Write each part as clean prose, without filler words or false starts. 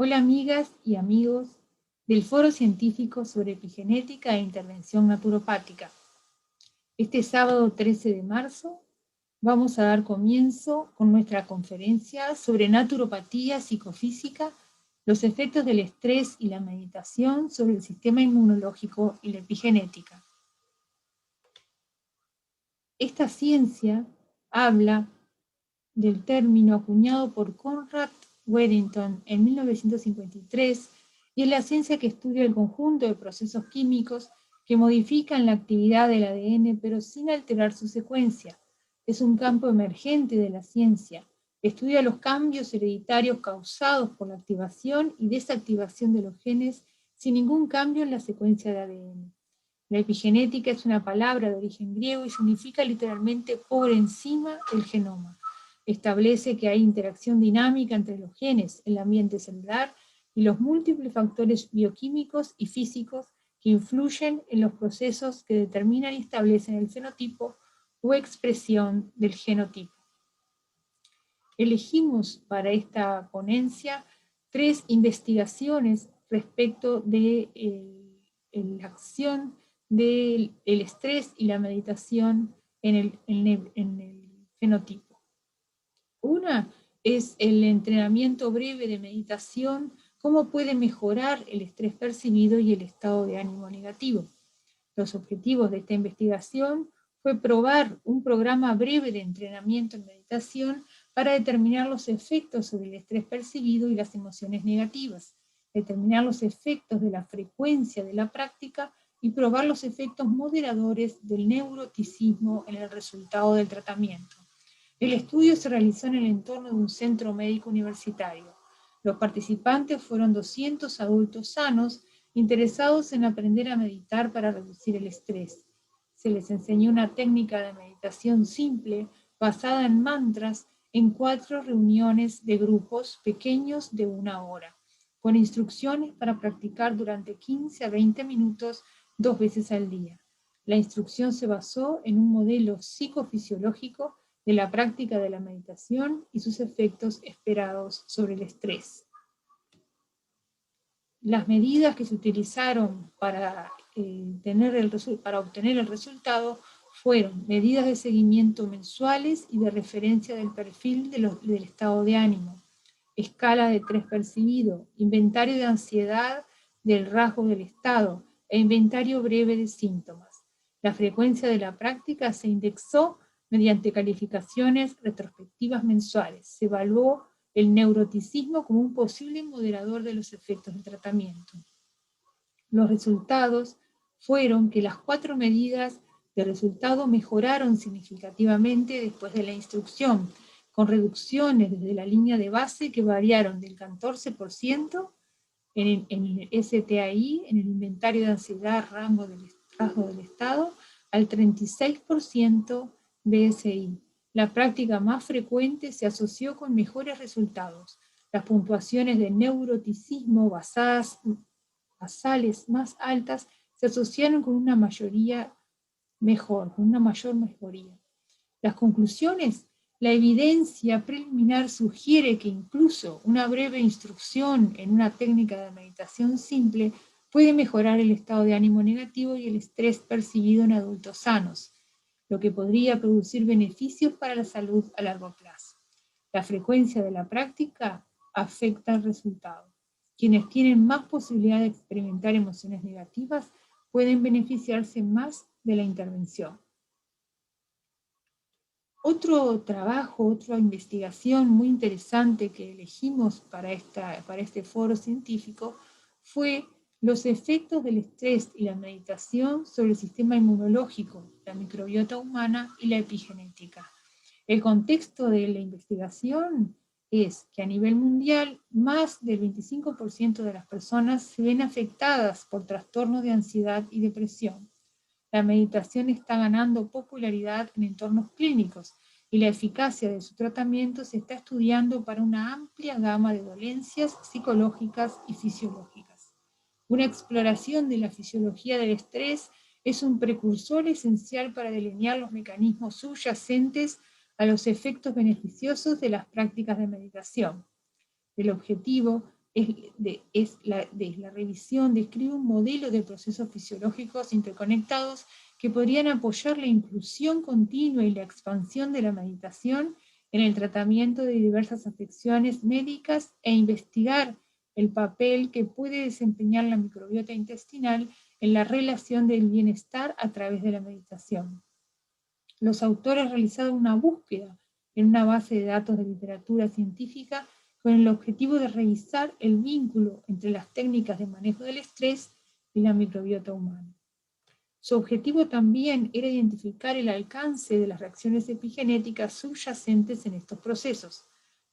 Hola amigas y amigos del Foro Científico sobre Epigenética e Intervención Naturopática. Este sábado 13 de marzo vamos a dar comienzo con nuestra conferencia sobre naturopatía psicofísica, los efectos del estrés y la meditación sobre el sistema inmunológico y la epigenética. Esta ciencia habla del término acuñado por Conrad Weddington en 1953 y es la ciencia que estudia el conjunto de procesos químicos que modifican la actividad del ADN pero sin alterar su secuencia. Es un campo emergente de la ciencia. Estudia los cambios hereditarios causados por la activación y desactivación de los genes sin ningún cambio en la secuencia de ADN. La epigenética es una palabra de origen griego y significa literalmente por encima del genoma. Establece que hay interacción dinámica entre los genes, el ambiente celular y los múltiples factores bioquímicos y físicos que influyen en los procesos que determinan y establecen el fenotipo o expresión del genotipo. Elegimos para esta ponencia 3 investigaciones respecto de la acción del estrés y la meditación en el fenotipo. Una es el entrenamiento breve de meditación, cómo puede mejorar el estrés percibido y el estado de ánimo negativo. Los objetivos de esta investigación fue probar un programa breve de entrenamiento en meditación para determinar los efectos sobre el estrés percibido y las emociones negativas, determinar los efectos de la frecuencia de la práctica y probar los efectos moderadores del neuroticismo en el resultado del tratamiento. El estudio se realizó en el entorno de un centro médico universitario. Los participantes fueron 200 adultos sanos interesados en aprender a meditar para reducir el estrés. Se les enseñó una técnica de meditación simple basada en mantras en 4 reuniones de grupos pequeños de 1 hora, con instrucciones para practicar durante 15 a 20 minutos 2 veces al día. La instrucción se basó en un modelo psicofisiológico de la práctica de la meditación y sus efectos esperados sobre el estrés. Las medidas que se utilizaron para obtener el resultado fueron medidas de seguimiento mensuales y de referencia del perfil del estado de ánimo, escala de estrés percibido, inventario de ansiedad del rasgo del estado e inventario breve de síntomas. La frecuencia de la práctica se indexó mediante calificaciones retrospectivas mensuales. Se evaluó el neuroticismo como un posible moderador de los efectos del tratamiento. Los resultados fueron que las 4 medidas de resultado mejoraron significativamente después de la instrucción, con reducciones desde la línea de base que variaron del 14% en el STAI, en el inventario de ansiedad rasgo del estado, al 36% BSI. La práctica más frecuente se asoció con mejores resultados. Las puntuaciones de neuroticismo basales más altas se asociaron con una mayor mejoría. Las conclusiones: la evidencia preliminar sugiere que incluso una breve instrucción en una técnica de meditación simple puede mejorar el estado de ánimo negativo y el estrés percibido en adultos sanos, lo que podría producir beneficios para la salud a largo plazo. La frecuencia de la práctica afecta el resultado. Quienes tienen más posibilidad de experimentar emociones negativas pueden beneficiarse más de la intervención. Otro trabajo, otra investigación muy interesante que elegimos para este foro científico fue los efectos del estrés y la meditación sobre el sistema inmunológico, la microbiota humana y la epigenética. El contexto de la investigación es que a nivel mundial más del 25% de las personas se ven afectadas por trastornos de ansiedad y depresión. La meditación está ganando popularidad en entornos clínicos y la eficacia de su tratamiento se está estudiando para una amplia gama de dolencias psicológicas y fisiológicas. Una exploración de la fisiología del estrés es un precursor esencial para delinear los mecanismos subyacentes a los efectos beneficiosos de las prácticas de meditación. El objetivo la revisión describe un modelo de procesos fisiológicos interconectados que podrían apoyar la inclusión continua y la expansión de la meditación en el tratamiento de diversas afecciones médicas e investigar el papel que puede desempeñar la microbiota intestinal en la relación del bienestar a través de la meditación. Los autores realizaron una búsqueda en una base de datos de literatura científica con el objetivo de revisar el vínculo entre las técnicas de manejo del estrés y la microbiota humana. Su objetivo también era identificar el alcance de las reacciones epigenéticas subyacentes en estos procesos.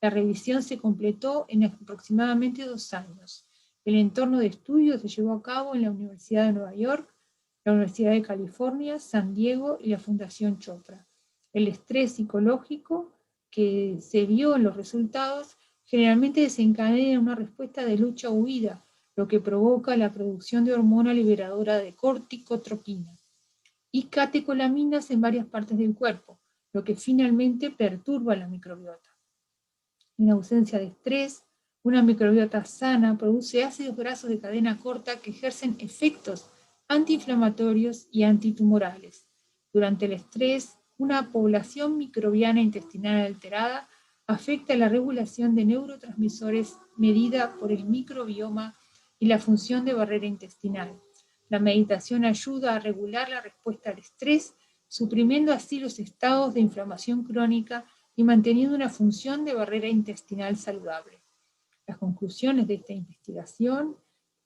La revisión se completó en aproximadamente 2 años. El entorno de estudio se llevó a cabo en la Universidad de Nueva York, la Universidad de California, San Diego y la Fundación Chopra. El estrés psicológico que se vio en los resultados generalmente desencadena una respuesta de lucha o huida, lo que provoca la producción de hormona liberadora de corticotropina y catecolaminas en varias partes del cuerpo, lo que finalmente perturba la microbiota. En ausencia de estrés, una microbiota sana produce ácidos grasos de cadena corta que ejercen efectos antiinflamatorios y antitumorales. Durante el estrés, una población microbiana intestinal alterada afecta la regulación de neurotransmisores medida por el microbioma y la función de barrera intestinal. La meditación ayuda a regular la respuesta al estrés, suprimiendo así los estados de inflamación crónica y manteniendo una función de barrera intestinal saludable. Las conclusiones de esta investigación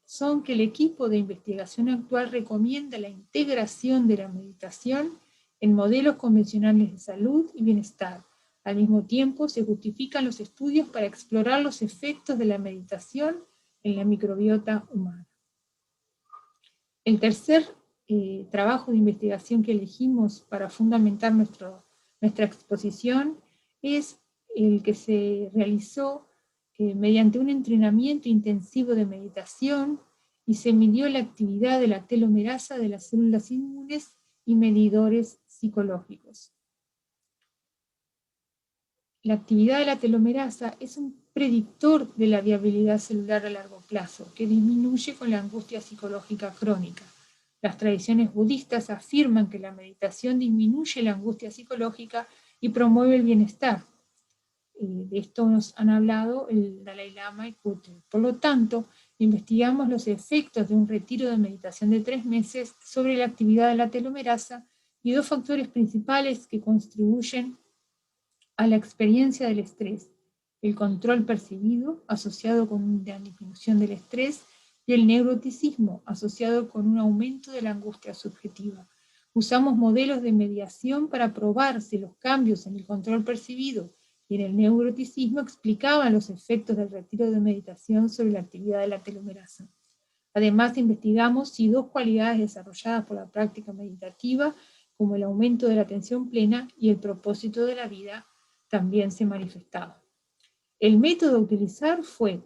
son que el equipo de investigación actual recomienda la integración de la meditación en modelos convencionales de salud y bienestar. Al mismo tiempo, se justifican los estudios para explorar los efectos de la meditación en la microbiota humana. El tercer trabajo de investigación que elegimos para fundamentar nuestra exposición es el que se realizó mediante un entrenamiento intensivo de meditación y se midió la actividad de la telomerasa de las células inmunes y medidores psicológicos. La actividad de la telomerasa es un predictor de la viabilidad celular a largo plazo, que disminuye con la angustia psicológica crónica. Las tradiciones budistas afirman que la meditación disminuye la angustia psicológica y promueve el bienestar. De esto nos han hablado el Dalai Lama y Kuthel. Por lo tanto, investigamos los efectos de un retiro de meditación de 3 meses sobre la actividad de la telomerasa y 2 factores principales que contribuyen a la experiencia del estrés: el control percibido, asociado con una disminución del estrés, y el neuroticismo, asociado con un aumento de la angustia subjetiva. Usamos modelos de mediación para probar si los cambios en el control percibido y en el neuroticismo explicaban los efectos del retiro de meditación sobre la actividad de la telomerasa. Además, investigamos si 2 cualidades desarrolladas por la práctica meditativa, como el aumento de la atención plena y el propósito de la vida, también se manifestaban. El método a utilizar fue,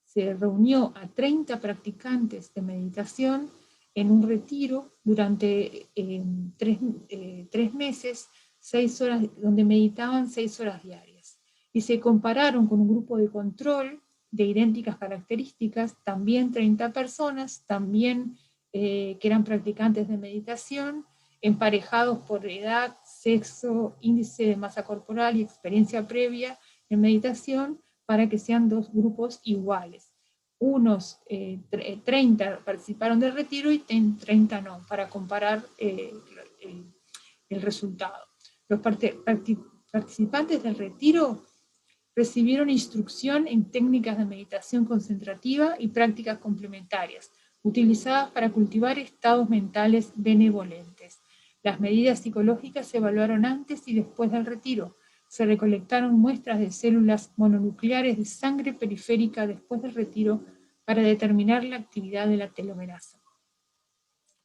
se reunió a 30 practicantes de meditación en un retiro durante 3 meses, 6 horas, donde meditaban 6 horas diarias. Y se compararon con un grupo de control de idénticas características, también 30 personas, también que eran practicantes de meditación, emparejados por edad, sexo, índice de masa corporal y experiencia previa en meditación, para que sean 2 grupos iguales. Unos 30 participaron del retiro y 30 no, para comparar el resultado. Los participantes del retiro recibieron instrucción en técnicas de meditación concentrativa y prácticas complementarias, utilizadas para cultivar estados mentales benevolentes. Las medidas psicológicas se evaluaron antes y después del retiro. Se recolectaron muestras de células mononucleares de sangre periférica después del retiro para determinar la actividad de la telomerasa.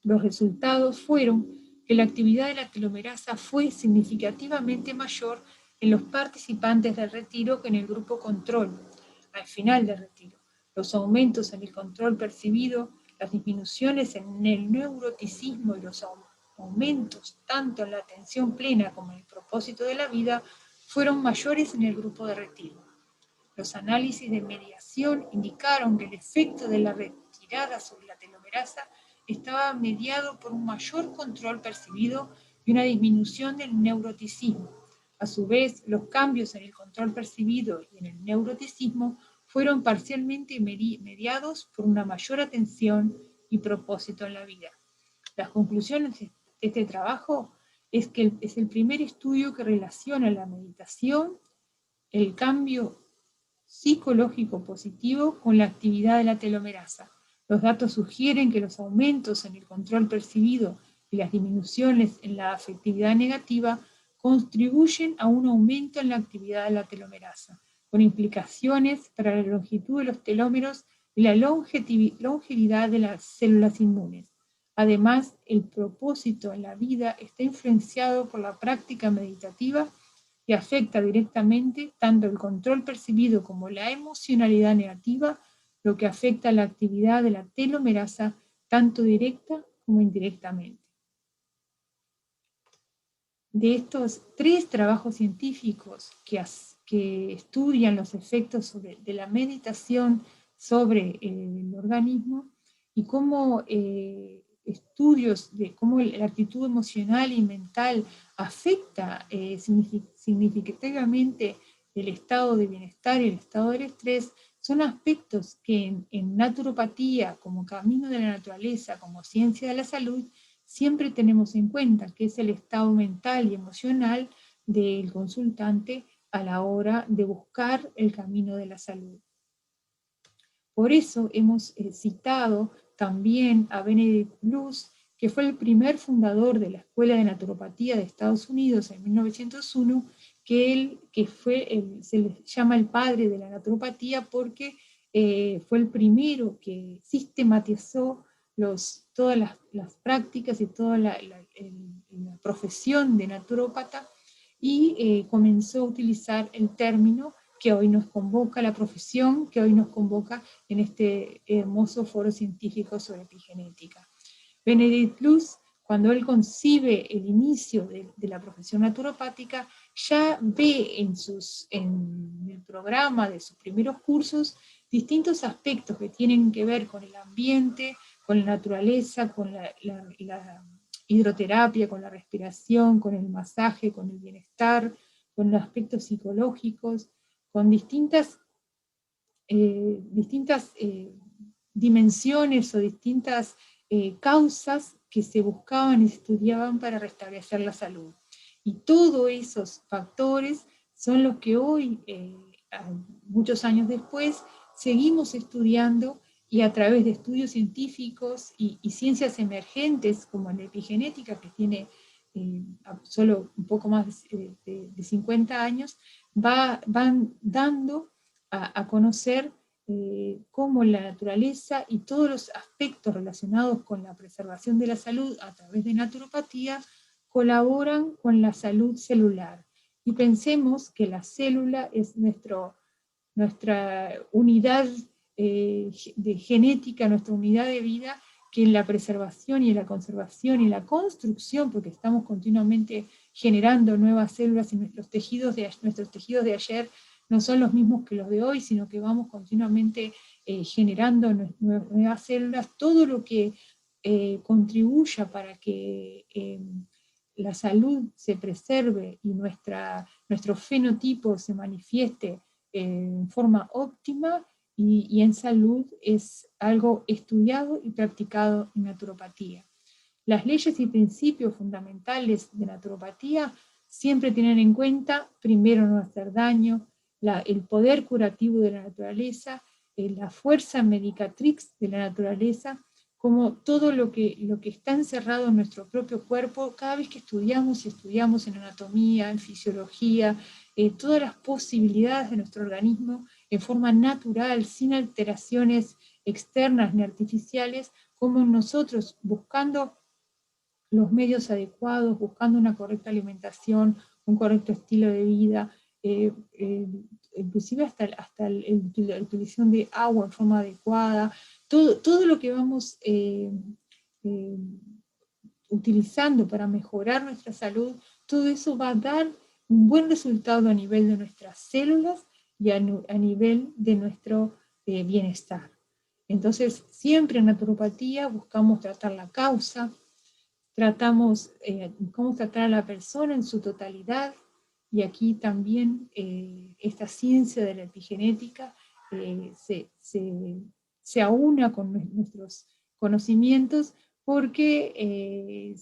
Los resultados fueron que la actividad de la telomerasa fue significativamente mayor en los participantes del retiro que en el grupo control. Al final del retiro, los aumentos en el control percibido, las disminuciones en el neuroticismo y los aumentos tanto en la atención plena como en el propósito de la vida fueron mayores en el grupo de retiro. Los análisis de mediación indicaron que el efecto de la retirada sobre la telomerasa estaba mediado por un mayor control percibido y una disminución del neuroticismo. A su vez, los cambios en el control percibido y en el neuroticismo fueron parcialmente mediados por una mayor atención y propósito en la vida. Las conclusiones de este trabajo es que es el primer estudio que relaciona la meditación, el cambio psicológico positivo con la actividad de la telomerasa. Los datos sugieren que los aumentos en el control percibido y las disminuciones en la afectividad negativa contribuyen a un aumento en la actividad de la telomerasa, con implicaciones para la longitud de los telómeros y la longevidad de las células inmunes. Además, el propósito en la vida está influenciado por la práctica meditativa que afecta directamente tanto el control percibido como la emocionalidad negativa, lo que afecta la actividad de la telomerasa tanto directa como indirectamente. De estos 3 trabajos científicos que estudian los efectos de la meditación sobre el organismo y cómo estudios de cómo la actitud emocional y mental afecta significativamente el estado de bienestar y el estado del estrés, son aspectos que en naturopatía, como camino de la naturaleza, como ciencia de la salud, siempre tenemos en cuenta, que es el estado mental y emocional del consultante a la hora de buscar el camino de la salud. Por eso hemos citado también a Benedict Blues, que fue el primer fundador de la Escuela de Naturopatía de Estados Unidos en 1901, que se le llama el padre de la naturopatía porque fue el primero que sistematizó todas las prácticas y toda la profesión de naturópata y comenzó a utilizar el término que hoy nos convoca, la profesión que hoy nos convoca en este hermoso foro científico sobre epigenética. Benedict Blues, cuando él concibe el inicio de la profesión naturopática, ya ve en el programa de sus primeros cursos distintos aspectos que tienen que ver con el ambiente, con la naturaleza, con la hidroterapia, con la respiración, con el masaje, con el bienestar, con los aspectos psicológicos, con distintas dimensiones o distintas causas que se buscaban y estudiaban para restablecer la salud. Y todos esos factores son los que hoy, muchos años después, seguimos estudiando y a través de estudios científicos y ciencias emergentes como la epigenética, que tiene solo un poco más de 50 años, van dando a conocer cómo la naturaleza y todos los aspectos relacionados con la preservación de la salud a través de naturopatía colaboran con la salud celular. Y pensemos que la célula es nuestra unidad de genética, nuestra unidad de vida, que en la preservación y en la conservación y en la construcción, porque estamos continuamente generando nuevas células y nuestros tejidos de ayer no son los mismos que los de hoy, sino que vamos continuamente generando nuevas células, todo lo que contribuya para que la salud se preserve y nuestro fenotipo se manifieste en forma óptima y en salud es algo estudiado y practicado en naturopatía. Las leyes y principios fundamentales de naturopatía siempre tienen en cuenta, primero, no hacer daño, el poder curativo de la naturaleza, la fuerza medicatrix de la naturaleza, como todo lo que está encerrado en nuestro propio cuerpo, cada vez que estudiamos en anatomía, en fisiología, todas las posibilidades de nuestro organismo en forma natural, sin alteraciones externas ni artificiales, como nosotros buscando los medios adecuados, buscando una correcta alimentación, un correcto estilo de vida, inclusive hasta la utilización de agua en forma adecuada, todo lo que vamos utilizando para mejorar nuestra salud, todo eso va a dar un buen resultado a nivel de nuestras células y a nivel de nuestro bienestar. Entonces, siempre en naturopatía buscamos tratar la causa, buscamos tratar a la persona en su totalidad, y aquí también esta ciencia de la epigenética se aúna con nuestros conocimientos, porque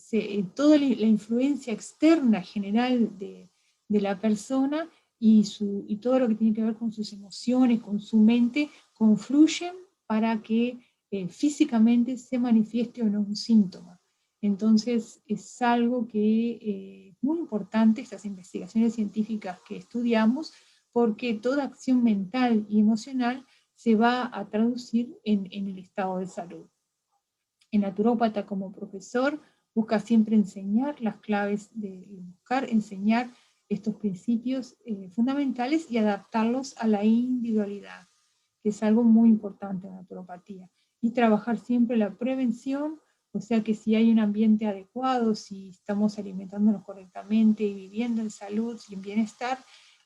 toda la influencia externa general de la persona y todo lo que tiene que ver con sus emociones, con su mente, confluyen para que físicamente se manifieste o no un síntoma. Entonces es algo que es muy importante, estas investigaciones científicas que estudiamos, porque toda acción mental y emocional se va a traducir en el estado de salud. El naturópata, como profesor, busca siempre enseñar las claves, buscar enseñar estos principios fundamentales y adaptarlos a la individualidad, que es algo muy importante en la naturopatía. Y trabajar siempre la prevención, o sea que si hay un ambiente adecuado, si estamos alimentándonos correctamente y viviendo en salud y en bienestar,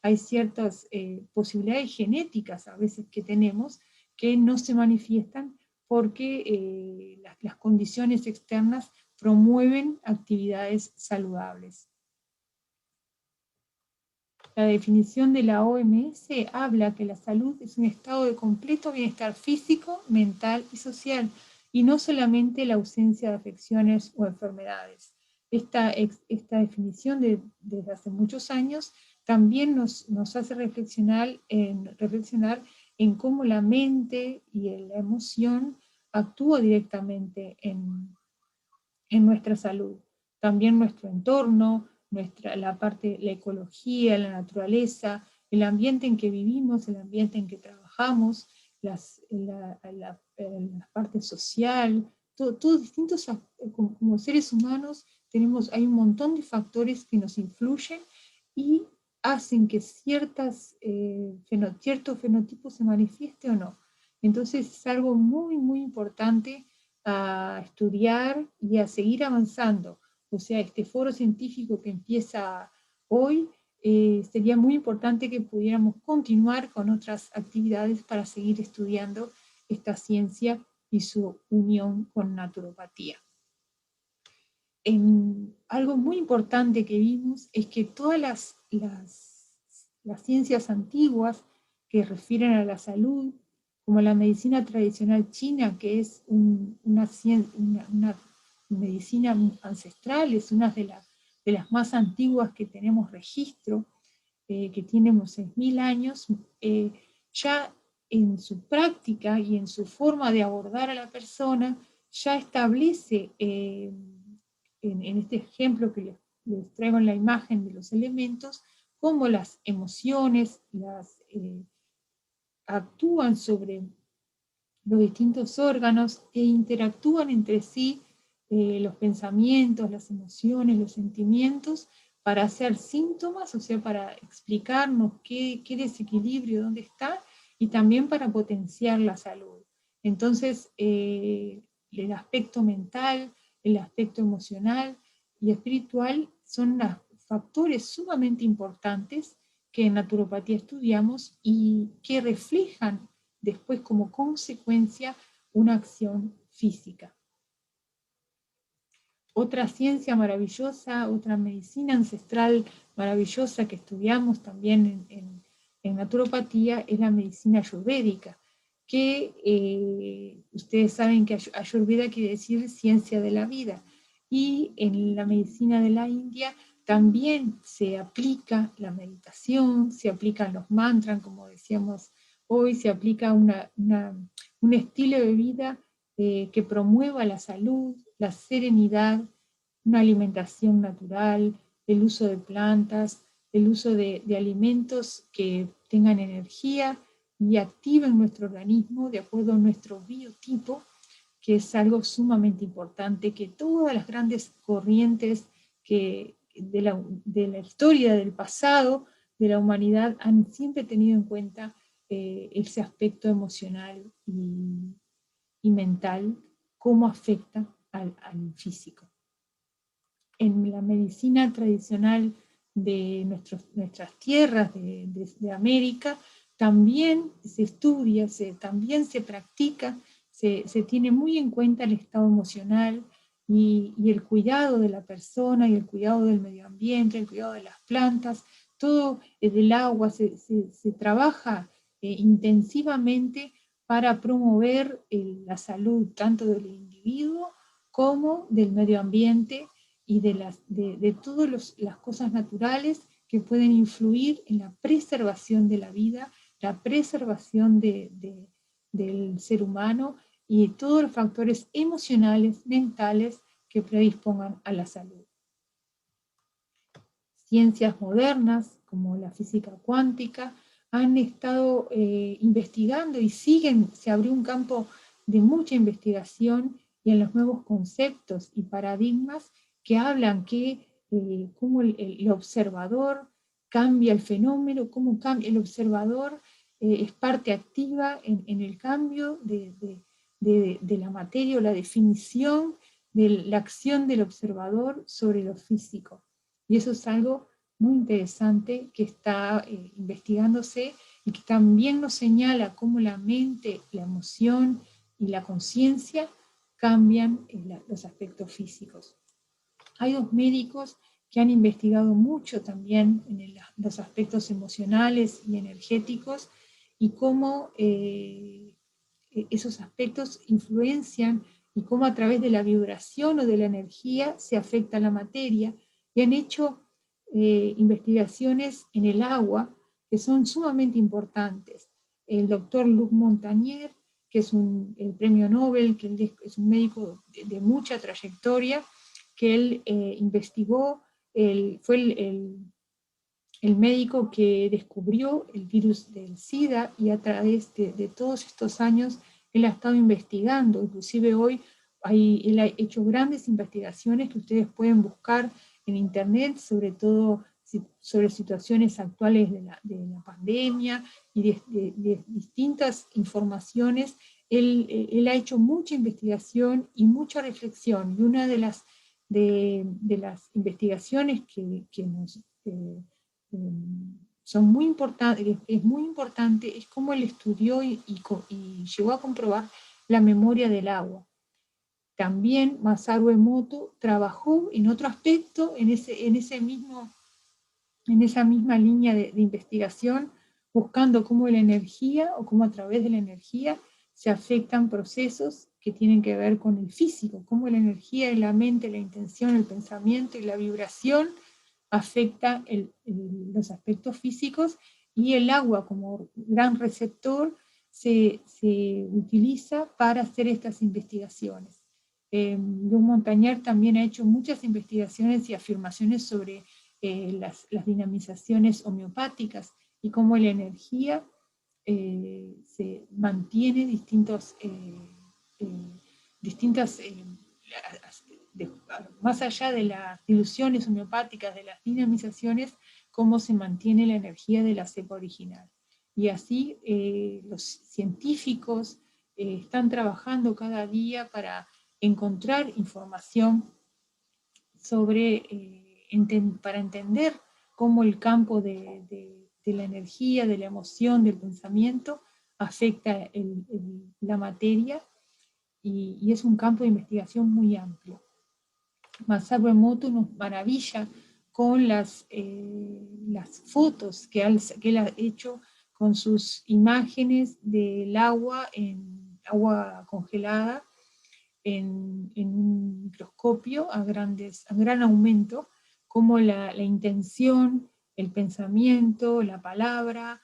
hay ciertas posibilidades genéticas a veces que tenemos que no se manifiestan porque las condiciones externas promueven actividades saludables. La definición de la OMS habla que la salud es un estado de completo bienestar físico, mental y social, y no solamente la ausencia de afecciones o enfermedades. Esta definición desde hace muchos años también nos hace reflexionar en cómo la mente y la emoción actúa directamente en nuestra salud. También nuestro entorno, la ecología, la naturaleza, el ambiente en que vivimos, el ambiente en que trabajamos, la parte social, todos distintos, como seres humanos hay un montón de factores que nos influyen y hacen que ciertos fenotipos se manifiesten o no. Entonces es algo muy, muy importante a estudiar y a seguir avanzando. O sea, este foro científico que empieza hoy, sería muy importante que pudiéramos continuar con otras actividades para seguir estudiando esta ciencia y su unión con naturopatía. Algo muy importante que vimos es que todas las ciencias antiguas que refieren a la salud, como la medicina tradicional china, que es una medicina ancestral, es una de las más antiguas que tenemos registro, que tiene unos 6.000 años, ya en su práctica y en su forma de abordar a la persona, ya establece, en este ejemplo que les traigo en la imagen de los elementos, cómo las emociones actúan sobre los distintos órganos e interactúan entre sí, los pensamientos, las emociones, los sentimientos, para hacer síntomas, o sea, para explicarnos qué desequilibrio, dónde está, y también para potenciar la salud. Entonces, el aspecto mental, el aspecto emocional y espiritual son factores sumamente importantes que en naturopatía estudiamos y que reflejan después como consecuencia una acción física. Otra ciencia maravillosa, otra medicina ancestral maravillosa que estudiamos también en naturopatía es la medicina ayurvédica, que ustedes saben que Ayurveda quiere decir ciencia de la vida, y en la medicina de la India también se aplica la meditación, se aplican los mantras, como decíamos hoy, se aplica un estilo de vida que promueva la salud, la serenidad, una alimentación natural, el uso de plantas, el uso de alimentos que tengan energía y activen nuestro organismo de acuerdo a nuestro biotipo, que es algo sumamente importante, que todas las grandes corrientes de la historia del pasado, de la humanidad, han siempre tenido en cuenta ese aspecto emocional y mental, cómo afecta al físico. En la medicina tradicional de nuestras tierras de América, también se estudia, también se practica, se tiene muy en cuenta el estado emocional y el cuidado de la persona y el cuidado del medio ambiente, el cuidado de las plantas, todo del agua, se trabaja intensivamente para promover la salud tanto del individuo como del medio ambiente y de todas las cosas naturales que pueden influir en la preservación de la vida, la preservación del ser humano y todos los factores emocionales, mentales que predispongan a la salud. Ciencias modernas, como la física cuántica, han estado investigando y se abrió un campo de mucha investigación y en los nuevos conceptos y paradigmas que hablan cómo el observador cambia el fenómeno, cómo cambia el observador, es parte activa en el cambio de la materia o la definición de la acción del observador sobre lo físico. Y eso es algo muy interesante que está investigándose y que también nos señala cómo la mente, la emoción y la conciencia cambian los aspectos físicos. Hay dos médicos que han investigado mucho también en los aspectos emocionales y energéticos y cómo esos aspectos influencian y cómo a través de la vibración o de la energía se afecta la materia, y han hecho investigaciones en el agua que son sumamente importantes. El doctor Luc Montagnier, que es el premio Nobel, que es un médico de mucha trayectoria, que él investigó, fue el médico que descubrió el virus del SIDA, y a través de todos estos años él ha estado investigando, inclusive hoy él ha hecho grandes investigaciones que ustedes pueden buscar en internet, sobre todo sobre situaciones actuales de la pandemia y de distintas informaciones. Él ha hecho mucha investigación y mucha reflexión, y una de las investigaciones que nos son muy importantes, es muy importante, es cómo él estudió y llegó a comprobar la memoria del agua. También Masaru Emoto trabajó en otro aspecto, en esa misma línea de investigación, buscando cómo la energía o cómo a través de la energía se afectan procesos que tienen que ver con el físico, cómo la energía y la mente, la intención, el pensamiento y la vibración afecta los aspectos físicos, y el agua como gran receptor se utiliza para hacer estas investigaciones. Luc Montagnier también ha hecho muchas investigaciones y afirmaciones sobre las dinamizaciones homeopáticas y cómo la energía se mantiene distintas, más allá de las diluciones homeopáticas, de las dinamizaciones, cómo se mantiene la energía de la cepa original. Y así los científicos están trabajando cada día para encontrar información para entender cómo el campo de la energía, de la emoción, del pensamiento afecta la materia, y es un campo de investigación muy amplio. Masaru Emoto nos maravilla con las fotos que él ha hecho con sus imágenes del agua congelada en un microscopio a gran aumento, como la intención, el pensamiento, la palabra,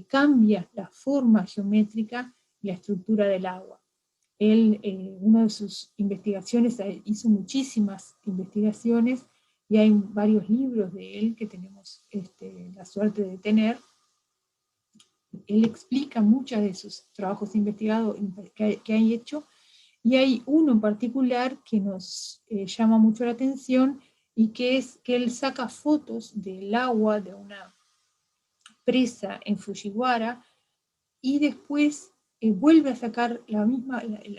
cambia la forma geométrica y la estructura del agua. Él, una de sus investigaciones, hizo muchísimas investigaciones, y hay varios libros de él que tenemos la suerte de tener. Él explica muchos de sus trabajos investigados que ha hecho, y hay uno en particular que nos llama mucho la atención, y que es que él saca fotos del agua de una presa en Fujiwara, y después vuelve a sacar la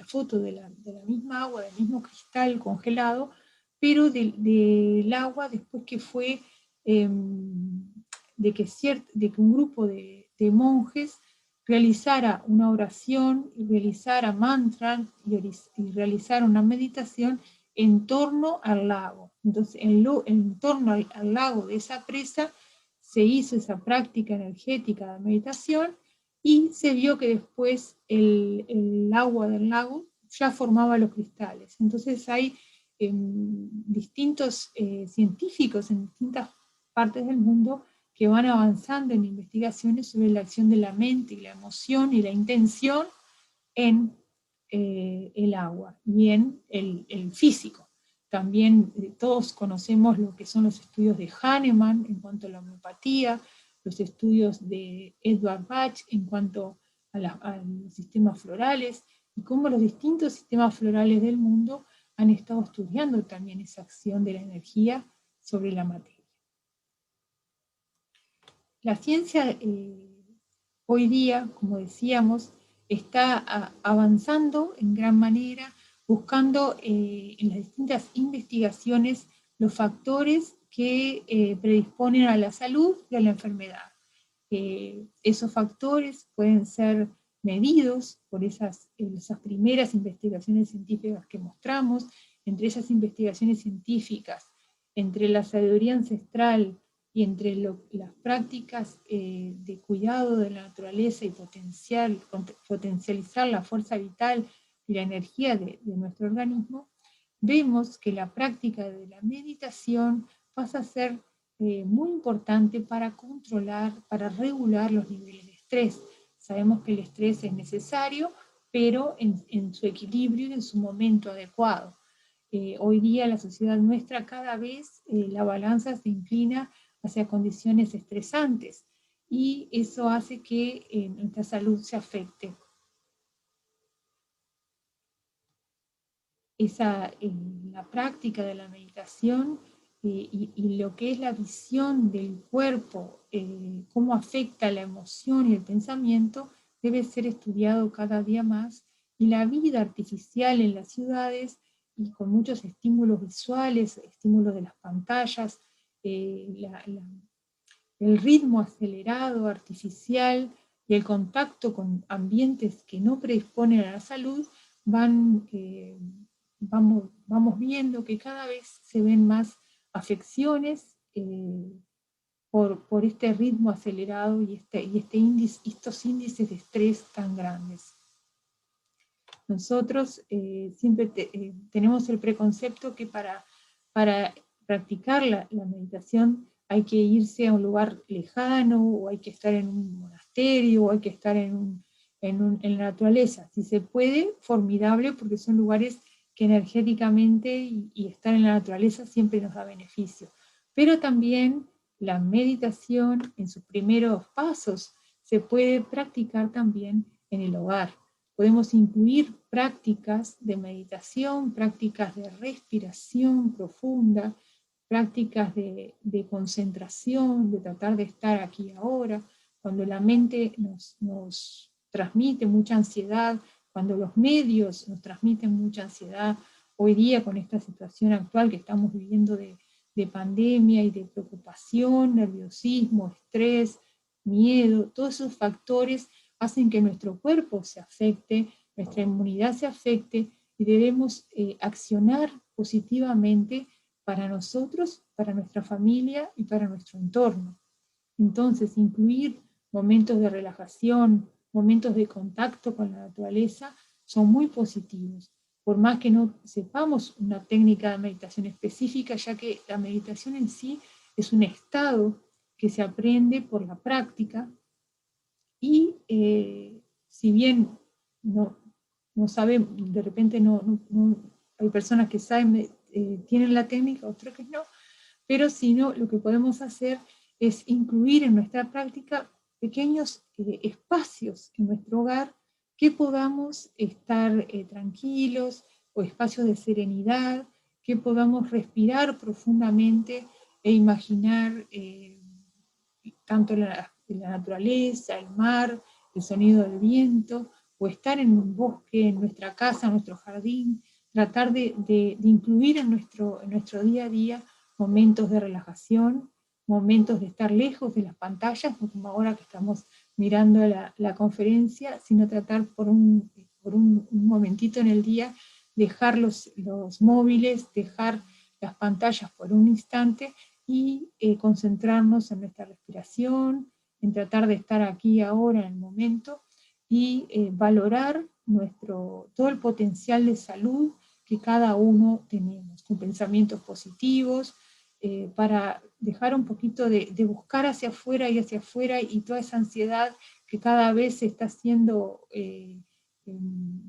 foto de la misma agua, del mismo cristal congelado, pero del agua después que fue, de que un grupo de de monjes realizara una oración, y realizara mantras y realizara una meditación en torno al lago. Entonces, en torno al lago de esa presa se hizo esa práctica energética de meditación y se vio que después el agua del lago ya formaba los cristales. Entonces hay distintos científicos en distintas partes del mundo que van avanzando en investigaciones sobre la acción de la mente y la emoción y la intención en el agua y en el físico. También todos conocemos lo que son los estudios de Hahnemann en cuanto a la homeopatía, los estudios de Edward Bach en cuanto a los sistemas florales, y cómo los distintos sistemas florales del mundo han estado estudiando también esa acción de la energía sobre la materia. La ciencia hoy día, como decíamos, está avanzando en gran manera, buscando en las distintas investigaciones los factores que predisponen a la salud y a la enfermedad. Esos factores pueden ser medidos por esas primeras investigaciones científicas que mostramos, entre esas investigaciones científicas, entre la sabiduría ancestral y entre las prácticas de cuidado de la naturaleza y potencializar la fuerza vital y la energía de nuestro organismo, vemos que la práctica de la meditación pasa a ser muy importante para controlar, para regular los niveles de estrés. Sabemos que el estrés es necesario, pero en su equilibrio y en su momento adecuado. Hoy día la sociedad nuestra cada vez la balanza se inclina hacia condiciones estresantes y eso hace que nuestra salud se afecte. La práctica de la meditación y lo que es la visión del cuerpo, cómo afecta la emoción y el pensamiento, debe ser estudiado cada día más, y la vida artificial en las ciudades y con muchos estímulos visuales, estímulos de las pantallas, el ritmo acelerado, artificial y el contacto con ambientes que no predisponen a la salud, vamos viendo que cada vez se ven más afecciones por este ritmo acelerado y estos índices de estrés tan grandes. Nosotros siempre tenemos el preconcepto que para practicar la meditación hay que irse a un lugar lejano, o hay que estar en un monasterio, o hay que estar en la naturaleza. Si se puede, formidable, porque son lugares que energéticamente y estar en la naturaleza siempre nos da beneficio. Pero también la meditación en sus primeros pasos se puede practicar también en el hogar. Podemos incluir prácticas de meditación, prácticas de respiración profunda, prácticas de concentración, de tratar de estar aquí ahora. Cuando la mente nos transmite mucha ansiedad, cuando los medios nos transmiten mucha ansiedad, hoy día con esta situación actual que estamos viviendo de pandemia y de preocupación, nerviosismo, estrés, miedo, todos esos factores hacen que nuestro cuerpo se afecte, nuestra inmunidad se afecte, y debemos accionar positivamente para nosotros, para nuestra familia y para nuestro entorno. Entonces, incluir momentos de relajación, momentos de contacto con la naturaleza, son muy positivos. Por más que no sepamos una técnica de meditación específica, ya que la meditación en sí es un estado que se aprende por la práctica, y si bien no saben, de repente hay personas que saben, tienen la técnica, otros que no, pero si no, lo que podemos hacer es incluir en nuestra práctica pequeños espacios en nuestro hogar que podamos estar tranquilos, o espacios de serenidad, que podamos respirar profundamente e imaginar tanto la naturaleza, el mar, el sonido del viento, o estar en un bosque, en nuestra casa, en nuestro jardín, tratar de incluir en nuestro día a día momentos de relajación, momentos de estar lejos de las pantallas, como ahora que estamos mirando la conferencia, sino tratar por un momentito en el día, dejar los móviles, dejar las pantallas por un instante y concentrarnos en nuestra respiración, en tratar de estar aquí ahora en el momento y valorar todo el potencial de salud que cada uno tenemos, con pensamientos positivos, para dejar un poquito de buscar hacia afuera y toda esa ansiedad que cada vez se está haciendo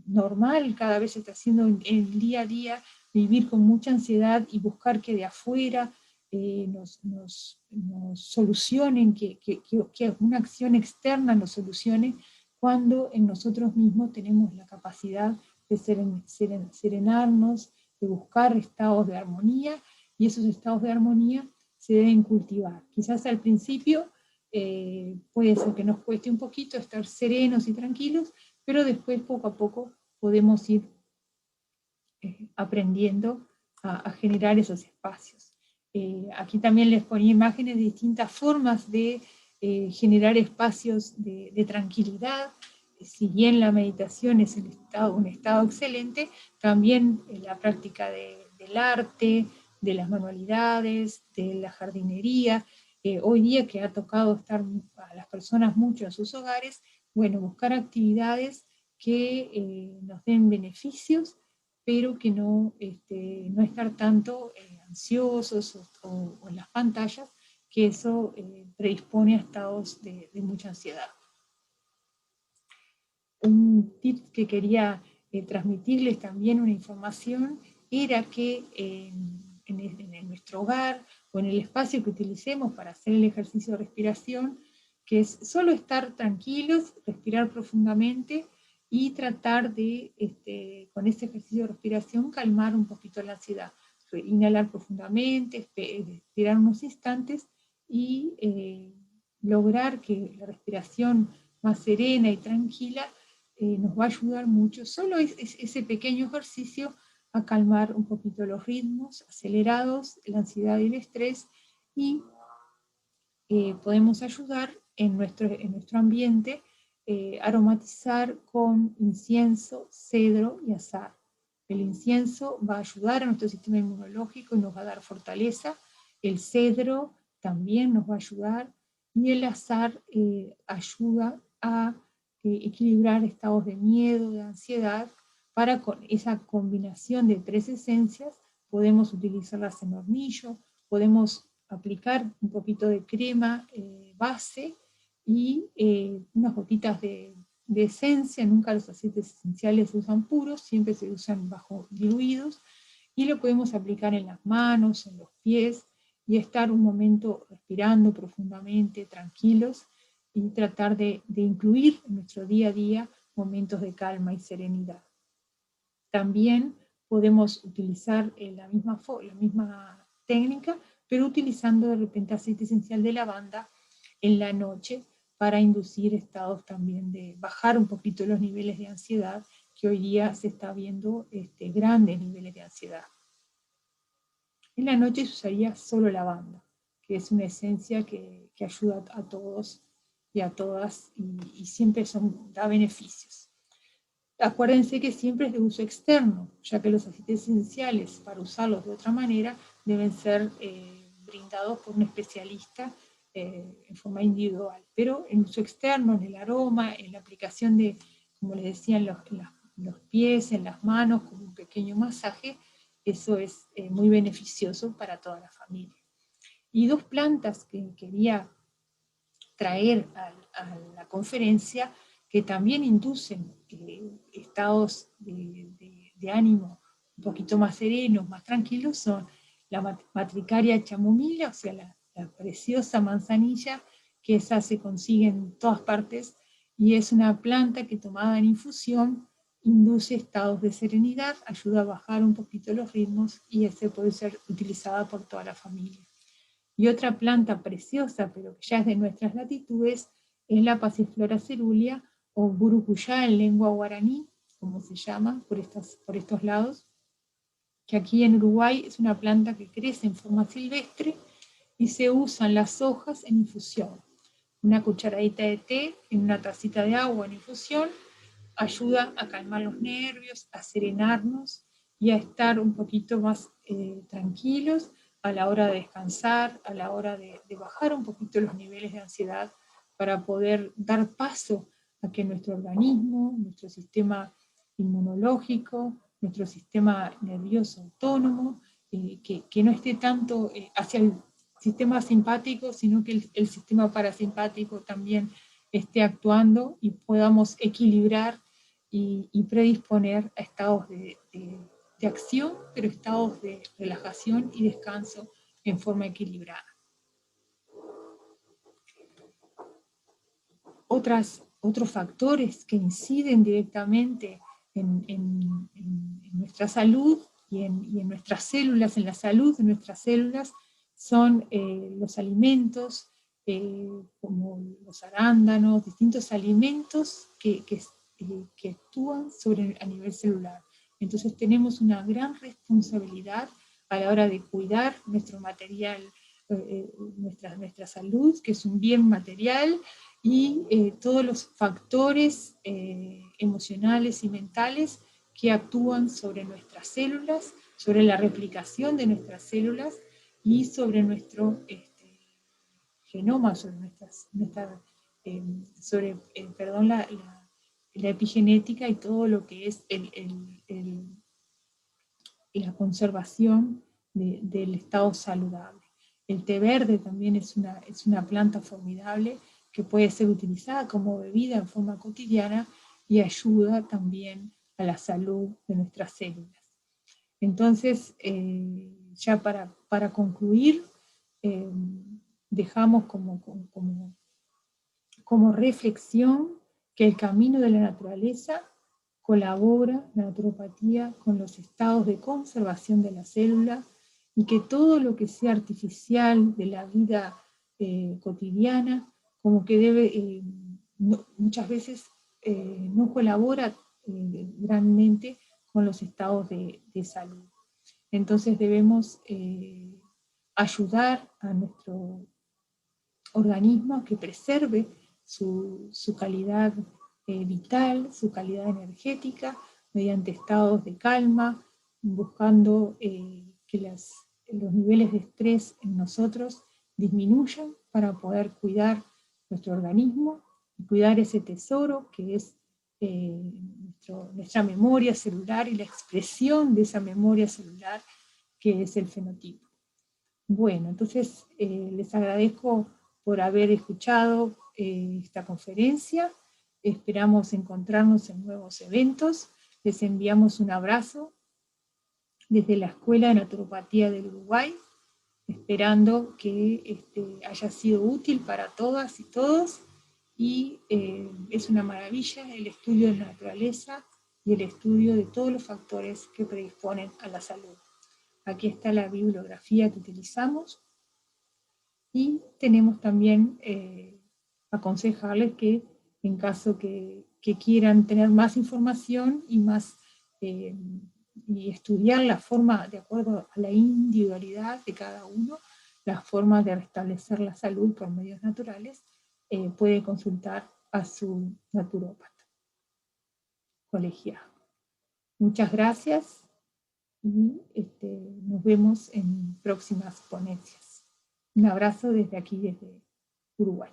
normal, cada vez se está haciendo en el día a día, vivir con mucha ansiedad y buscar que de afuera nos solucionen, que una acción externa nos solucione, cuando en nosotros mismos tenemos la capacidad de serenarnos, de buscar estados de armonía, y esos estados de armonía se deben cultivar. Quizás al principio puede ser que nos cueste un poquito estar serenos y tranquilos, pero después poco a poco podemos ir aprendiendo a generar esos espacios. Aquí también les ponía imágenes de distintas formas de generar espacios de tranquilidad. Si bien la meditación es un estado excelente, también la práctica del arte, de las manualidades, de la jardinería, hoy día que ha tocado estar a las personas mucho en sus hogares, bueno, buscar actividades que nos den beneficios, pero que no estar tanto ansiosos o en las pantallas, que eso predispone a estados de mucha ansiedad. Un tip que quería transmitirles también, una información, era que en nuestro hogar o en el espacio que utilicemos para hacer el ejercicio de respiración, que es solo estar tranquilos, respirar profundamente y tratar de, con ese ejercicio de respiración, calmar un poquito la ansiedad. Inhalar profundamente, respirar unos instantes y lograr que la respiración más serena y tranquila nos va a ayudar mucho. Solo ese pequeño ejercicio a calmar un poquito los ritmos acelerados, la ansiedad y el estrés, y podemos ayudar en nuestro ambiente, aromatizar con incienso, cedro y azahar. El incienso va a ayudar a nuestro sistema inmunológico y nos va a dar fortaleza. El cedro también nos va a ayudar, y el azahar ayuda a equilibrar estados de miedo, de ansiedad. Para con esa combinación de tres esencias podemos utilizarlas en hornillo, podemos aplicar un poquito de crema base y unas gotitas de esencia. Nunca los aceites esenciales se usan puros, siempre se usan bajo diluidos, y lo podemos aplicar en las manos, en los pies, y estar un momento respirando profundamente, tranquilos, y tratar de incluir en nuestro día a día momentos de calma y serenidad. También podemos utilizar la misma técnica, pero utilizando de repente aceite esencial de lavanda en la noche, para inducir estados también de bajar un poquito los niveles de ansiedad, que hoy día se está viendo grandes niveles de ansiedad. En la noche se usaría solo lavanda, que es una esencia que ayuda a todos y a todas, y siempre da beneficios. Acuérdense que siempre es de uso externo, ya que los aceites esenciales, para usarlos de otra manera, deben ser brindados por un especialista en forma individual. Pero en uso externo, en el aroma, en la aplicación de, como les decía, en los pies, en las manos, como un pequeño masaje, eso es muy beneficioso para toda la familia. Y dos plantas que quería traer a la conferencia, que también inducen estados de ánimo un poquito más serenos, más tranquilos, son la matricaria chamomila, o sea, la preciosa manzanilla, que esa se consigue en todas partes, y es una planta que, tomada en infusión, induce estados de serenidad, ayuda a bajar un poquito los ritmos, y ese puede ser utilizada por toda la familia. Y otra planta preciosa, pero que ya es de nuestras latitudes, es la Passiflora cerulea, o burucuyá en lengua guaraní, como se llama por estos lados, que aquí en Uruguay es una planta que crece en forma silvestre y se usan las hojas en infusión. una cucharadita de té en una tacita de agua en infusión ayuda a calmar los nervios, a serenarnos y a estar un poquito más tranquilos a la hora de descansar, a la hora de bajar un poquito los niveles de ansiedad para poder dar paso a que nuestro organismo, nuestro sistema inmunológico, nuestro sistema nervioso autónomo, que no esté tanto hacia el sistema simpático, sino que el sistema parasimpático también esté actuando y podamos equilibrar y predisponer a estados de acción, pero estados de relajación y descanso en forma equilibrada. Otros factores que inciden directamente en nuestra salud y en nuestras células, en la salud de nuestras células, son los alimentos, como los arándanos, distintos alimentos que actúan a nivel celular. Entonces tenemos una gran responsabilidad a la hora de cuidar nuestro material, nuestra salud, que es un bien material, y todos los factores emocionales y mentales que actúan sobre nuestras células, sobre la replicación de nuestras células y sobre nuestro genoma, sobre la epigenética y todo lo que es la conservación del estado saludable. El té verde también es una planta formidable que puede ser utilizada como bebida en forma cotidiana y ayuda también a la salud de nuestras células. Entonces, ya para concluir, dejamos como reflexión que el camino de la naturaleza colabora, la naturopatía, con los estados de conservación de la célula, y que todo lo que sea artificial de la vida cotidiana, como que debe, muchas veces no colabora grandemente con los estados de salud. Entonces debemos ayudar a nuestro organismo a que preserve su calidad vital, su calidad energética, mediante estados de calma, buscando que los niveles de estrés en nosotros disminuyan para poder cuidar nuestro organismo y cuidar ese tesoro que es nuestra memoria celular y la expresión de esa memoria celular que es el fenotipo. Bueno, entonces les agradezco por haber escuchado esta conferencia. Esperamos encontrarnos en nuevos eventos. Les enviamos un abrazo desde la Escuela de Naturopatía del Uruguay, esperando que haya sido útil para todas y todos. Y es una maravilla el estudio de la naturaleza y el estudio de todos los factores que predisponen a la salud. Aquí está la bibliografía que utilizamos. Y tenemos también aconsejarles que en caso que quieran tener más información y estudiar la forma, de acuerdo a la individualidad de cada uno, la forma de restablecer la salud por medios naturales, puede consultar a su naturópata colegiado. Muchas gracias y nos vemos en próximas ponencias. Un abrazo desde aquí, desde Uruguay.